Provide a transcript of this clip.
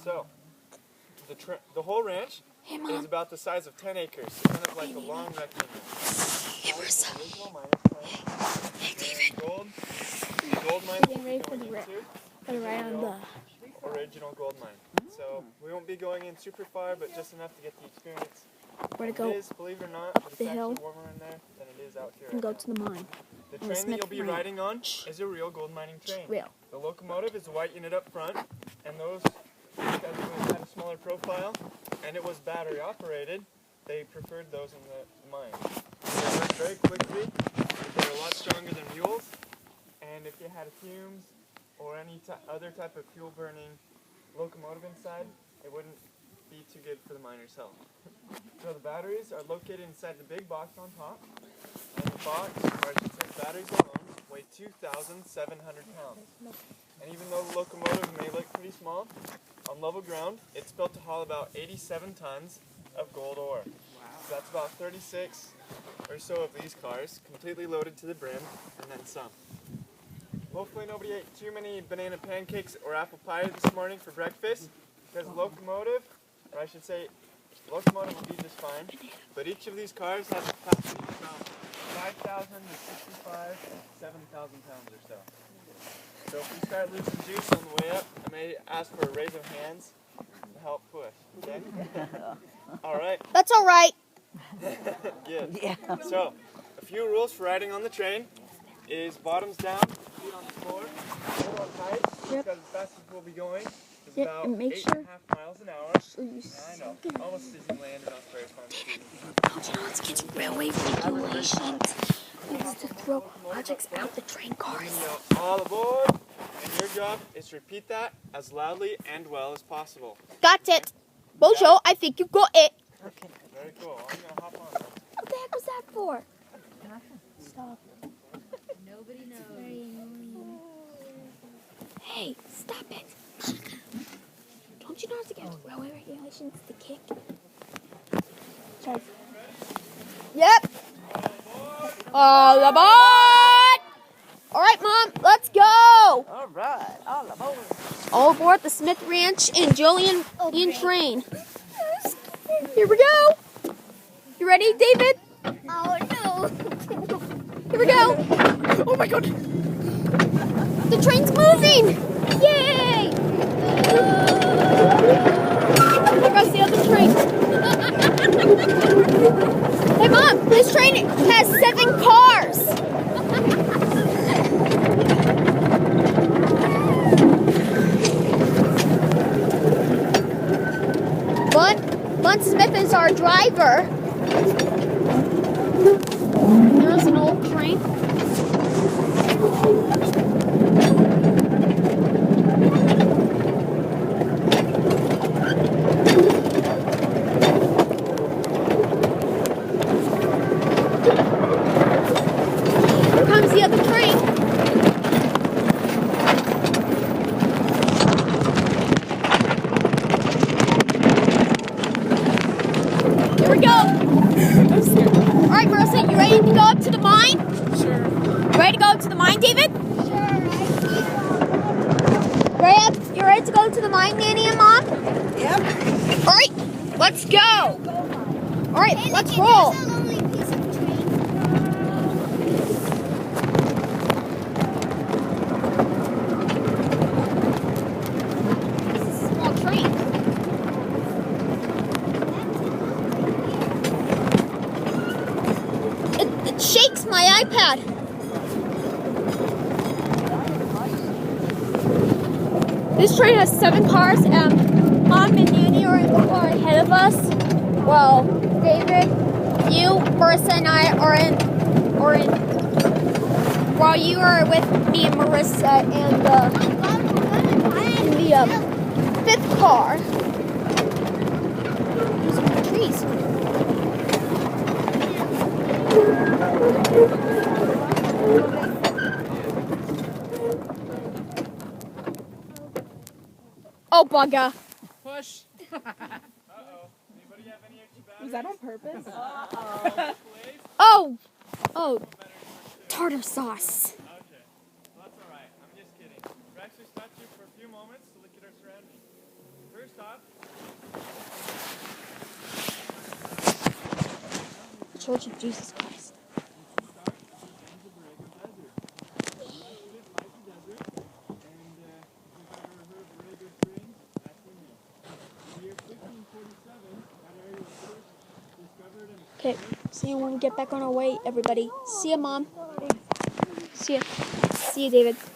So, the whole ranch is about the size of 10 acres, so kind of like a long rectangle. Hey, Marissa. Hey, David. The gold mine Getting ready for the ride on the original gold mine. So we won't be going in super far, but just enough to get the experience. where to go It is, believe it or not, up it's the actually hill warmer in there than it is out here. and go to the mine. The train that you'll be riding on is a real gold mining train. The locomotive is a white unit up front, and those, because it had a smaller profile, and it was battery operated, they preferred those in the mine. They work very quickly, they're a lot stronger than mules, and if you had fumes or any other type of fuel burning locomotive inside, it wouldn't be too good for the miner's health. So the batteries are located inside the big box on top, and the box, or I should say batteries alone, weigh 2,700 pounds. And even though the locomotive may look pretty small, on level ground, it's built to haul about 87 tons of gold ore. So that's about 36 or so of these cars, completely loaded to the brim, and then some. Hopefully nobody ate too many banana pancakes or apple pie this morning for breakfast, because the locomotive, or I should say, locomotive will be just fine, but each of these cars has a capacity of about 5,000 to 65, 7,000 pounds or so. So if we start losing juice on the way up, I may ask for a raise of hands to help push, okay? Alright. That's alright. Good. Yeah. So, a few rules for riding on the train is bottoms down, feet on the floor, middle up height, because the fastest we'll be going is about 8.5 miles an hour. I know, almost Disneyland in Australia. Don't you know it's against railway regulations? We used to throw objects out the train cars. All aboard, and your job is to repeat that as loudly and well as possible. Got it. Bojo, I think you got it. Okay. Very cool. I'm gonna hop on. What the heck was that for? Stop. Nobody knows. Hey, stop it. Don't you know it's against railway regulations to kick? Sorry. Yep. All aboard! Alright, Mom, let's go! Alright, all aboard. All aboard the Smith Ranch and Julian train. Here we go! You ready, David? Oh no! Here we go! Oh my god! The train's moving! Yay! There goes the other train. Hey Mom, this train has 7 cars! Bun Smith is our driver. There's an old train. Here comes the other train. Here we go. Alright, Marissa, you ready to go up to the mine? Sure. You ready to go up to the mine, David? You ready to go to the mine, Nanny and Mom? Yep. Alright, let's go. Alright, let's roll. This is a small train. It shakes my iPad. This train has 7 cars, and Mom and Nanny are ahead of us. Well, David, you, Marissa, and I are in. While you are with me and Marissa in the 5th car. There's some trees. Oh, bugger. Push. Uh-oh. Anybody have any extra batteries? Was that on purpose? Oh, tartar sauce. Okay. Well, that's alright. I'm just kidding. We're actually stopped here for a few moments to look at our surroundings. First, stop. Church of Jesus Christ. Okay, see you when we get back on our way, everybody. See ya, Mom. See ya. See ya, David.